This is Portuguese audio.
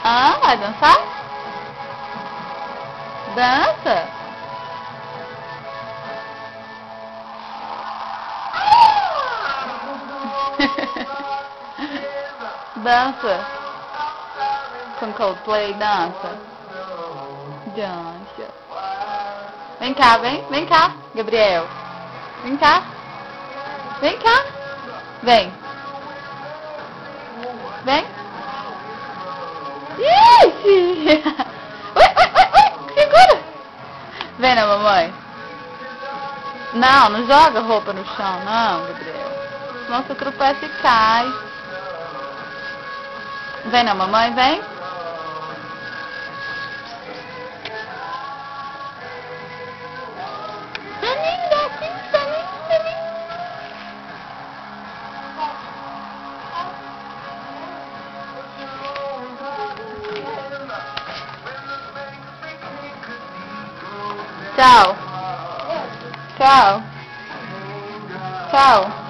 Ah, vai dançar? Dança. Dança. Com Coldplay, dança. Dança. Vem cá, vem cá, Gabriel. Vem cá. Vem cá. Vem. Vem. Ixi! Ui, segura! Vem na mamãe. Não, não joga roupa no chão, não, Gabriel. Senão você tropeça e cai. Vem na mamãe, vem. Tchau. Tchau. Tchau.